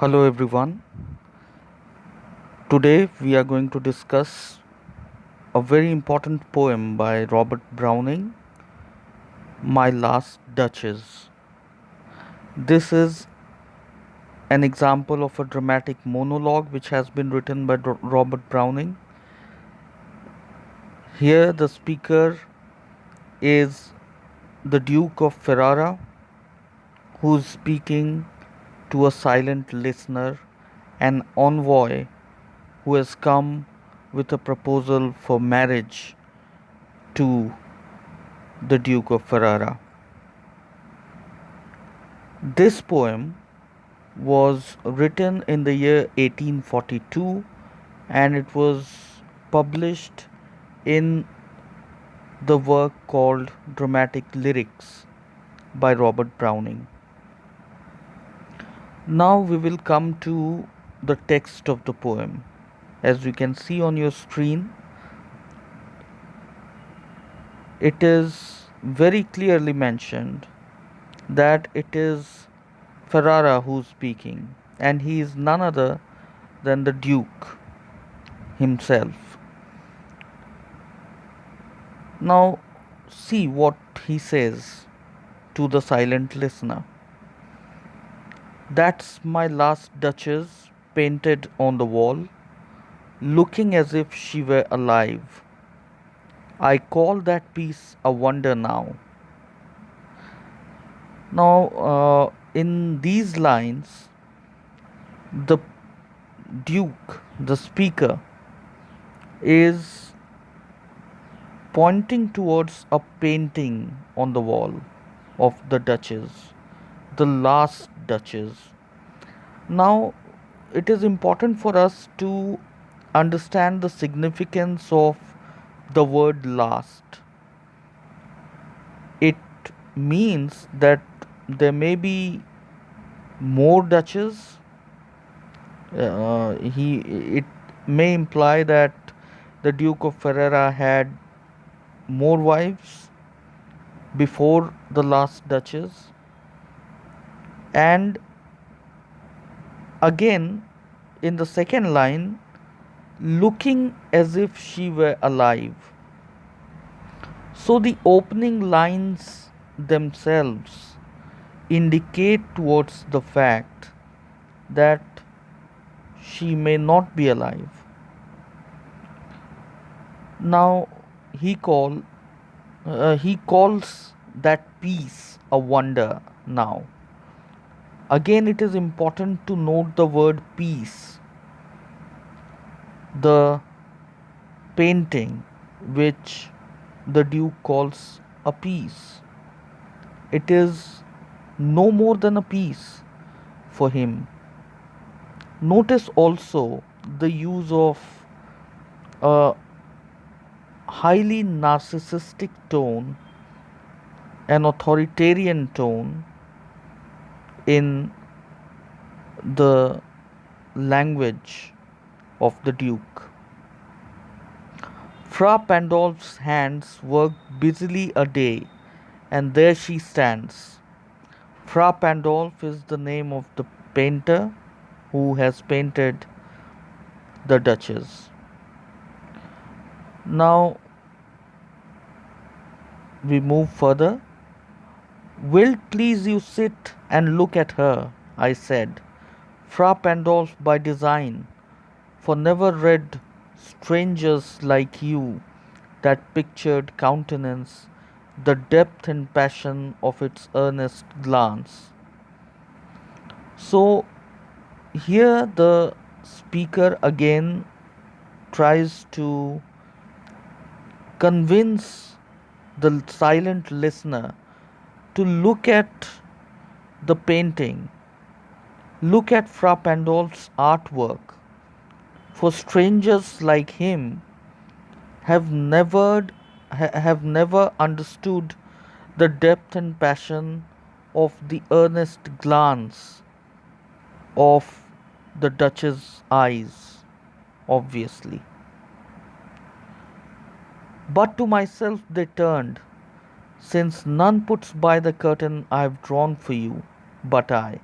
Hello everyone. Today we are going to discuss a very important poem by Robert Browning, My Last Duchess. This is an example of a dramatic monologue which has been written by Robert Browning. Here the speaker is the Duke of Ferrara, who is speaking to a silent listener, an envoy who has come with a proposal for marriage to the Duke of Ferrara. This poem was written in the year 1842 and it was published in the work called Dramatic Lyrics by Robert Browning. Now we will come to the text of the poem. As you can see on your screen, it is very clearly mentioned that it is Ferrara who's speaking, and he is none other than the Duke himself. Now, see what he says to the silent listener. That's my last Duchess painted on the wall, looking as if she were alive. I call that piece a wonder now. Now, in these lines, the Duke, the speaker, is pointing towards a painting on the wall of the Duchess, the last Duchess. Now, it is important for us to understand the significance of the word last. It means that there may be more Duchess. It may imply that the Duke of Ferrara had more wives before the last Duchess, and again in the second line, looking as if she were alive. So the opening lines themselves indicate towards the fact that she may not be alive. Now he call he calls that piece a wonder now. Again, it is important to note the word piece, the painting which the Duke calls a piece. It is no more than a piece for him. Notice also the use of a highly narcissistic tone, an authoritarian tone in the language of the Duke. Fra Pandolf's hands work busily a day, and there she stands. Fra Pandolf is the name of the painter who has painted the Duchess. Now we move further. Will't please you sit and look at her, I said. Fra Pandolf by design, for never read strangers like you that pictured countenance, the depth and passion of its earnest glance. So here the speaker again tries to convince the silent listener to look at the painting, look at Fra Pandolf's artwork, for strangers like him have never have never understood the depth and passion of the earnest glance of the Duchess' eyes, obviously. But to myself they turned, since none puts by the curtain I've drawn for you but I.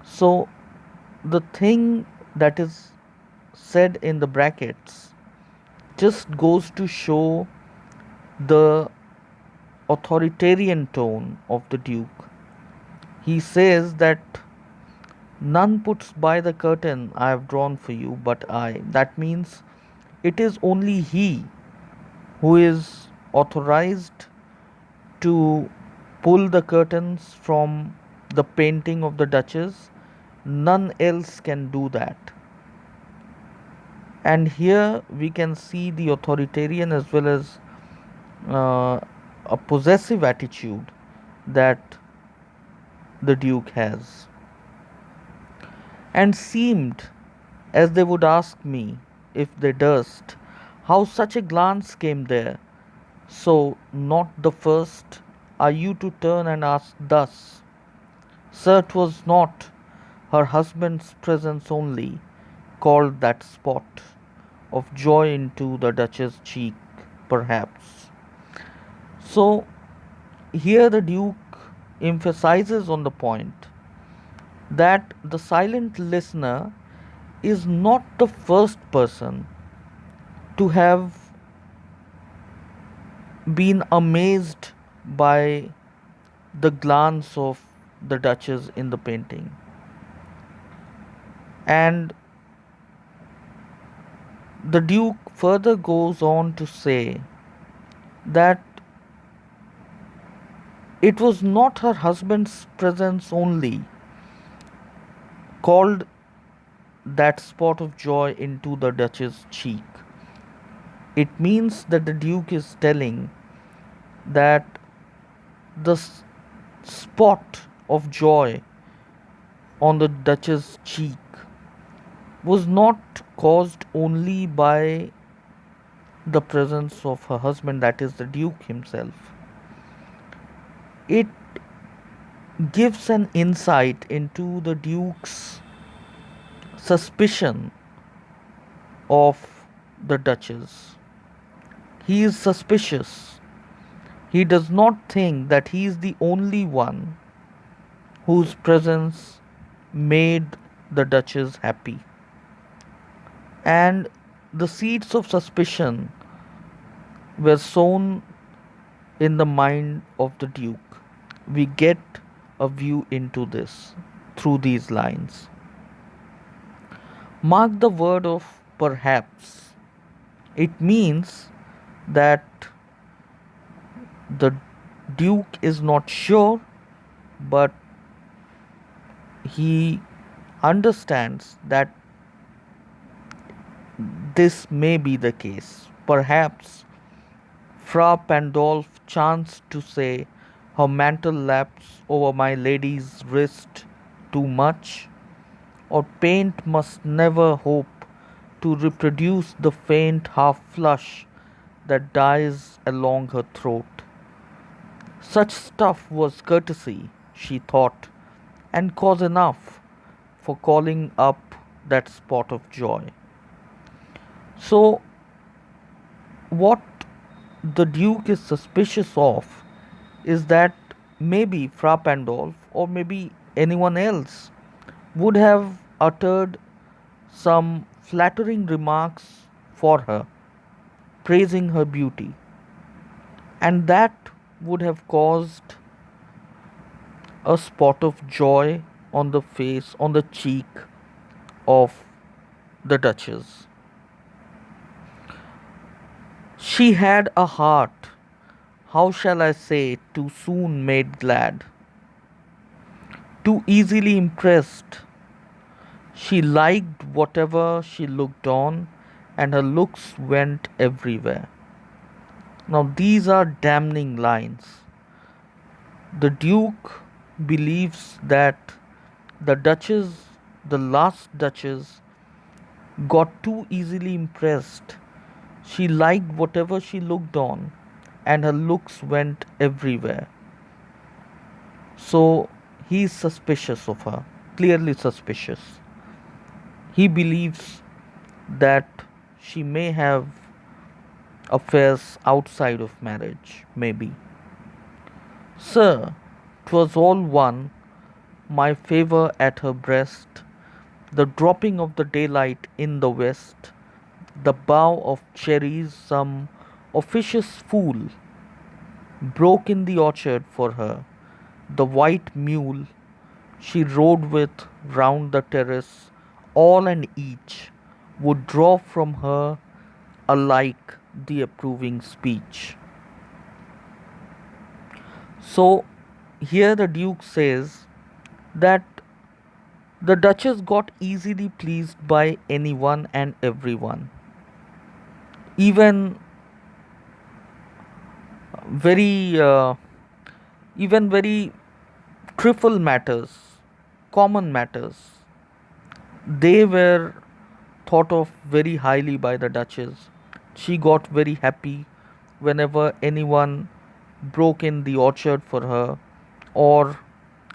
So the thing that is said in the brackets just goes to show the authoritarian tone of the Duke. He says that none puts by the curtain I have drawn for you but I. That means it is only he who is authorized to pull the curtains from the painting of the Duchess. None else can do that. And here we can see the authoritarian as well as uh, a possessive attitude that the Duke has. And seemed as they would ask me, if they durst, how such a glance came there. So, not the first are you to turn and ask thus. Sir, 'twas not her husband's presence only called that spot of joy into the Duchess' cheek, perhaps. So, here the Duke emphasizes on the point that the silent listener is not the first person to have been amazed by the glance of the Duchess in the painting. And the Duke further goes on to say that it was not her husband's presence only called that spot of joy into the Duchess' cheek. It means that the Duke is telling that the spot of joy on the Duchess' cheek was not caused only by the presence of her husband, that is, the Duke himself. It gives an insight into the Duke's suspicion of the Duchess. He is suspicious. He does not think that he is the only one whose presence made the Duchess happy. And the seeds of suspicion were sown in the mind of the Duke. We get a view into this through these lines. Mark the word of perhaps. It means that the Duke is not sure, but he understands that this may be the case. Perhaps Fra Pandolf chanced to say, her mantle laps over my lady's wrist too much, or paint must never hope to reproduce the faint half flush that dies along her throat. Such stuff was courtesy, she thought, and cause enough for calling up that spot of joy. So, what the Duke is suspicious of is that maybe Fra Pandolf or maybe anyone else would have uttered some flattering remarks for her, praising her beauty, and that would have caused a spot of joy on the face, on the cheek of the Duchess. She had a heart, how shall I say, too soon made glad, too easily impressed. She liked whatever she looked on, and her looks went everywhere. Now, these are damning lines. The Duke believes that the Duchess, the last Duchess, got too easily impressed. She liked whatever she looked on, and her looks went everywhere. So, he is suspicious of her, clearly suspicious. He believes that she may have affairs outside of marriage, maybe. Sir, 'twas all one, my favour at her breast, the dropping of the daylight in the west, the bough of cherries some officious fool broke in the orchard for her, the white mule she rode with round the terrace, all and each would draw from her alike the approving speech. So here the Duke says that the Duchess got easily pleased by anyone and everyone, even very very trifle matters, common matters. They were thought of very highly by the Duchess. She got very happy whenever anyone broke in the orchard for her, or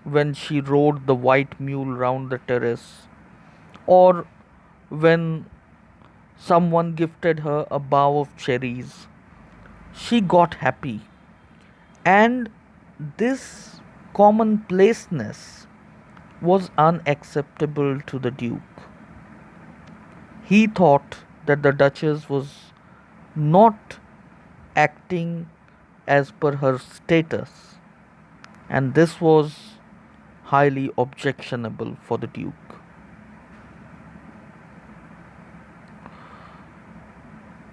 when she rode the white mule round the terrace, or when someone gifted her a bough of cherries. She got happy, and this commonplaceness was unacceptable to the Duke. He thought that the Duchess was not acting as per her status, and this was highly objectionable for the Duke.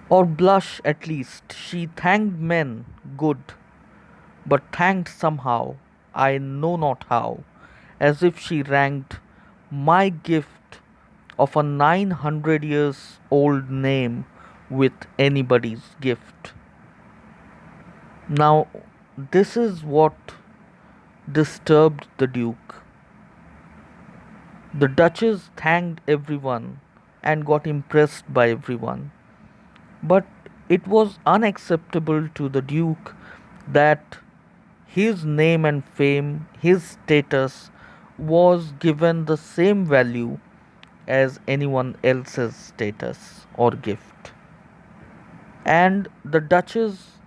Or blush at least, she thanked men good, but thanked somehow, I know not how, as if she ranked my gift of a 900 years old name with anybody's gift. Now, this is what disturbed the Duke. The Duchess thanked everyone and got impressed by everyone, but it was unacceptable to the Duke that his name and fame, his status, was given the same value as anyone else's status or gift. And the Duchess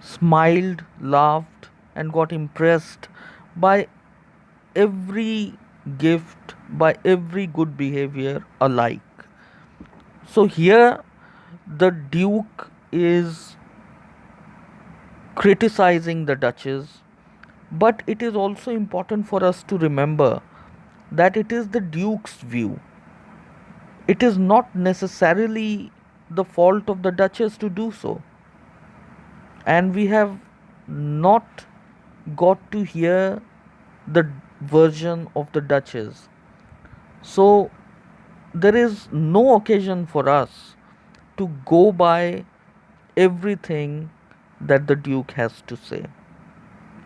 smiled, laughed, and got impressed by every gift, by every good behavior alike. So here the Duke is criticizing the Duchess, but it is also important for us to remember that it is the Duke's view. It is not necessarily the fault of the Duchess to do so. And we have not got to hear the version of the Duchess. So there is no occasion for us to go by everything that the Duke has to say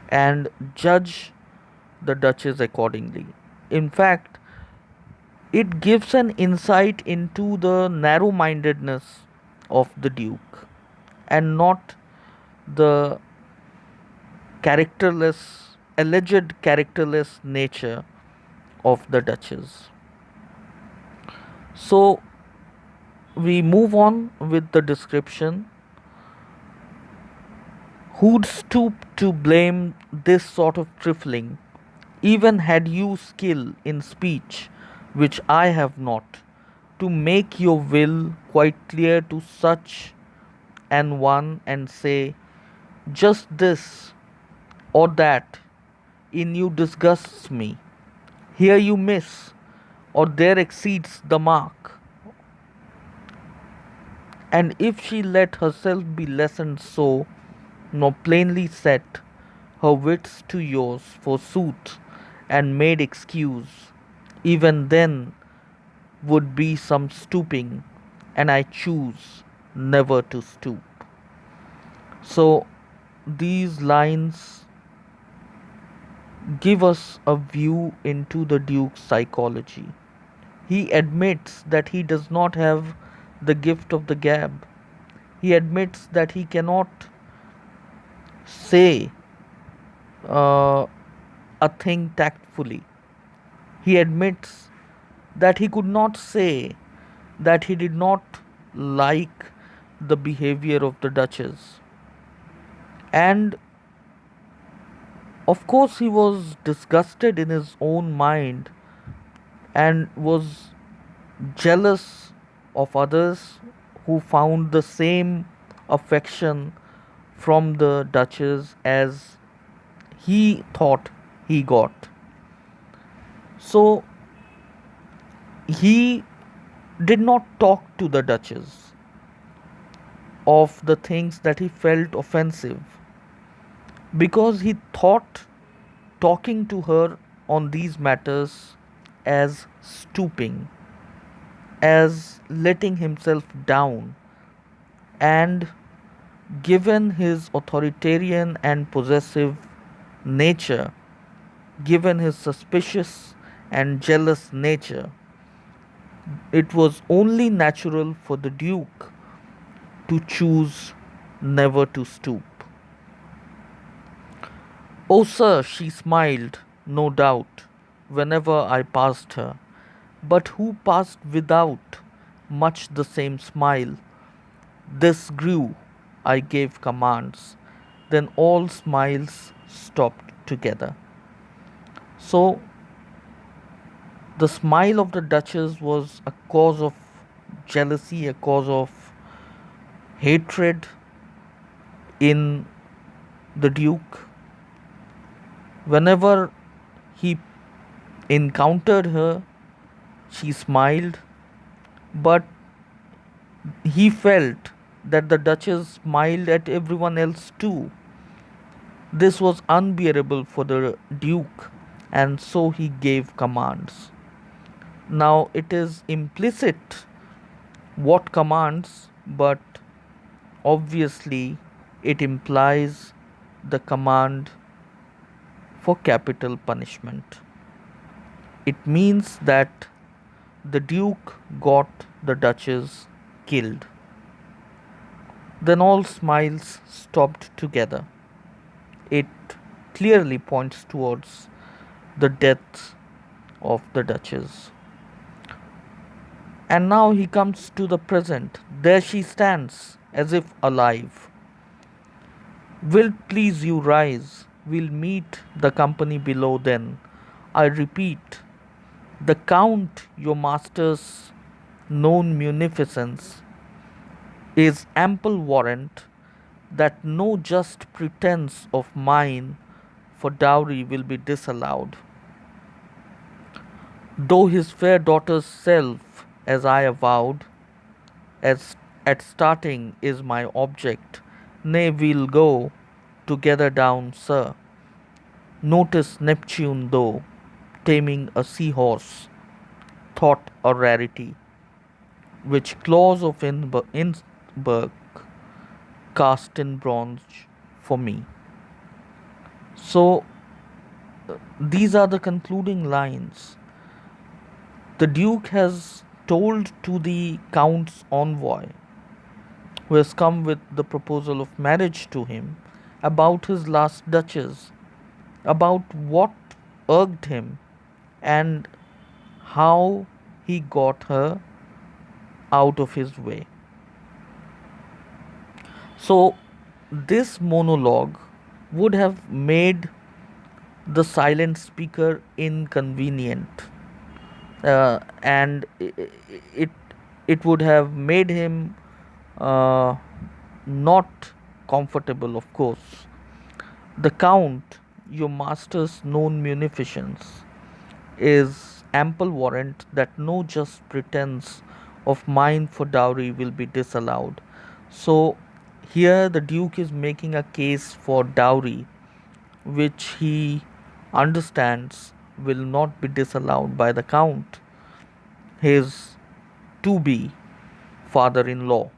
and judge the Duchess accordingly. In fact, it gives an insight into the narrow mindedness of the Duke and not the characterless, alleged characterless nature of the Duchess. So we move on with the description. Who'd stoop to blame this sort of trifling, even had you skill in speech, which I have not, to make your will quite clear to such an one and say, just this or that in you disgusts me. Here you miss, or there exceeds the mark. And if she let herself be lessoned so, nor plainly set her wits to yours forsooth, and made excuse, even then would be some stooping, and I choose never to stoop. So these lines give us a view into the Duke's psychology. He admits that he does not have the gift of the gab. He admits that he cannot say uh, a thing tactfully. He admits that he could not say that he did not like the behavior of the Duchess. And of course, he was disgusted in his own mind and was jealous of others who found the same affection from the Duchess as he thought he got. So he did not talk to the Duchess of the things that he felt offensive because he thought talking to her on these matters as stooping, as letting himself down, and given his authoritarian and possessive nature, given his suspicious and jealous nature, it was only natural for the Duke to choose never to stoop. Oh, sir, she smiled, no doubt, whenever I passed her. But who passed without much the same smile? This grew. I gave commands. Then all smiles stopped together. So, the smile of the Duchess was a cause of jealousy, a cause of hatred in the Duke. Whenever he encountered her, she smiled, but he felt that the Duchess smiled at everyone else too. This was unbearable for the Duke, and so he gave commands. Now it is implicit what commands, but obviously it implies the command for capital punishment. It means that the Duke got the Duchess killed. Then all smiles stopped together. It clearly points towards the death of the Duchess. And now he comes to the present. There she stands, as if alive. Will't please you rise? We'll meet the company below then. I repeat, the Count, your master's known munificence, is ample warrant that no just pretence of mine for dowry will be disallowed. Though his fair daughter's self, as I avowed, as at starting is my object, nay, we'll go together down, sir. Notice Neptune, though, taming a seahorse, thought a rarity, which claws of Innsbruck cast in bronze for me. So, these are the concluding lines. The Duke has told to the Count's envoy, who has come with the proposal of marriage to him, about his last Duchess, about what irked him, and how he got her out of his way. So, this monologue would have made the silent speaker inconvenient, and it it would have made him not comfortable, of course. The Count, your master's known munificence, is ample warrant that no just pretence of mine for dowry will be disallowed. So, here the Duke is making a case for dowry, which he understands will not be disallowed by the Count, his to be father in law.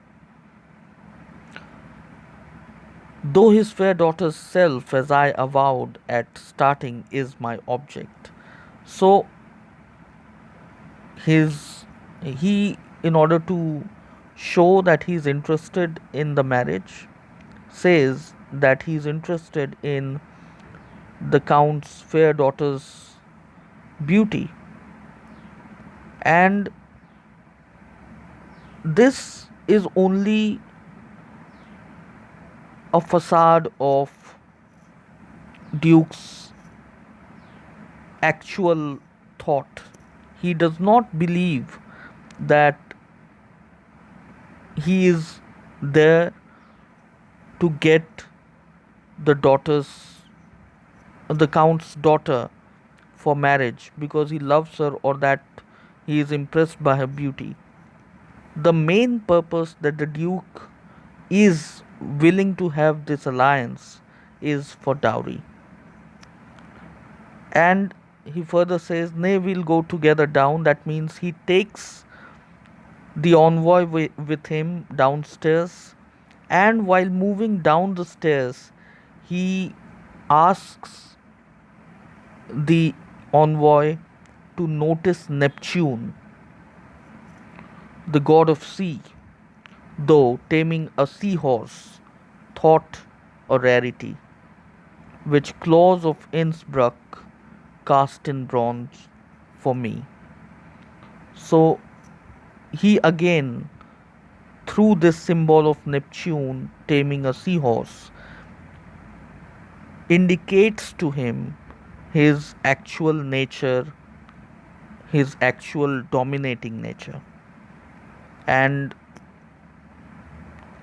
Though his fair daughter's self, as I avowed at starting, is my object. So, his he, in order to show that he is interested in the marriage, says that he is interested in the Count's fair daughter's beauty. And this is only a facade of Duke's actual thought He does not believe that he is there to get the daughter's the count's daughter for marriage because he loves her or that he is impressed by her beauty. The main purpose that the duke is willing to have this alliance is for dowry. And he further says, nay, we'll go together down. That means he takes the envoy with him downstairs, and while moving down the stairs, he asks the envoy to notice Neptune, the god of sea, though taming a seahorse thought a rarity, which claws of Innsbruck cast in bronze for me. So he again, through this symbol of Neptune taming a seahorse, indicates to him his actual nature, his actual dominating nature. And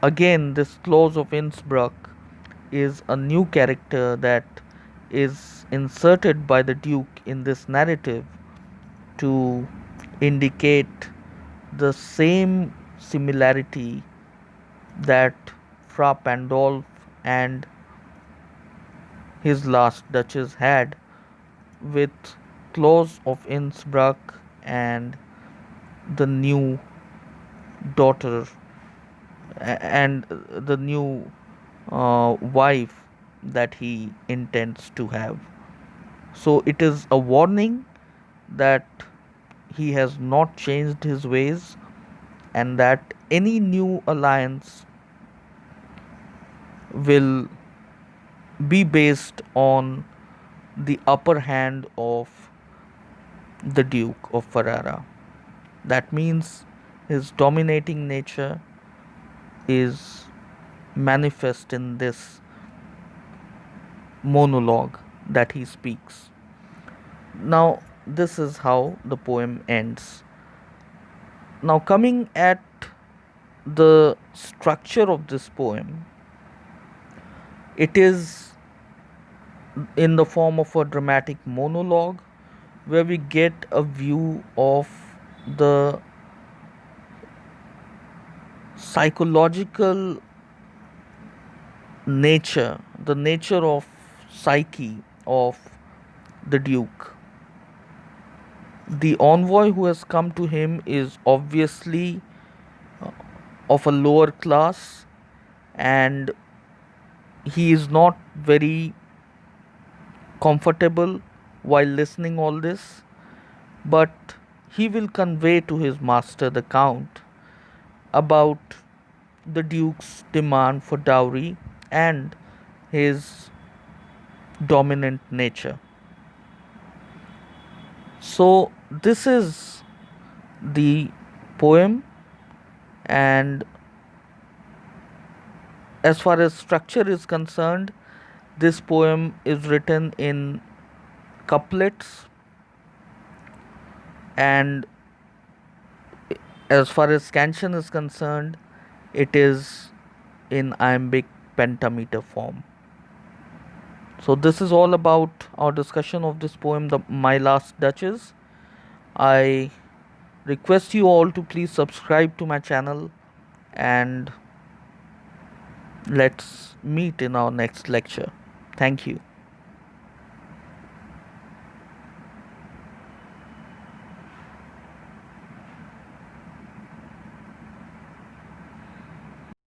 again, this clause of Innsbruck is a new character that is inserted by the Duke in this narrative to indicate the same similarity that Fra Pandolf and his last Duchess had with Claus of Innsbruck and the new daughter and the new wife that he intends to have. So it is a warning that he has not changed his ways and that any new alliance will be based on the upper hand of the Duke of Ferrara. That means his dominating nature is manifest in this monologue that he speaks. Now, this is how the poem ends. Now, coming at the structure of this poem, it is in the form of a dramatic monologue where we get a view of the psychological nature, the nature of psyche of the Duke. The envoy who has come to him is obviously of a lower class, and he is not very comfortable while listening all this, but he will convey to his master the count about the duke's demand for dowry and his dominant nature. So this is the poem, and as far as structure is concerned, this poem is written in couplets, and as far as scansion is concerned, it is in iambic pentameter form. So this is all about our discussion of this poem, My Last Duchess. I request you all to please subscribe to my channel, and let's meet in our next lecture. Thank you.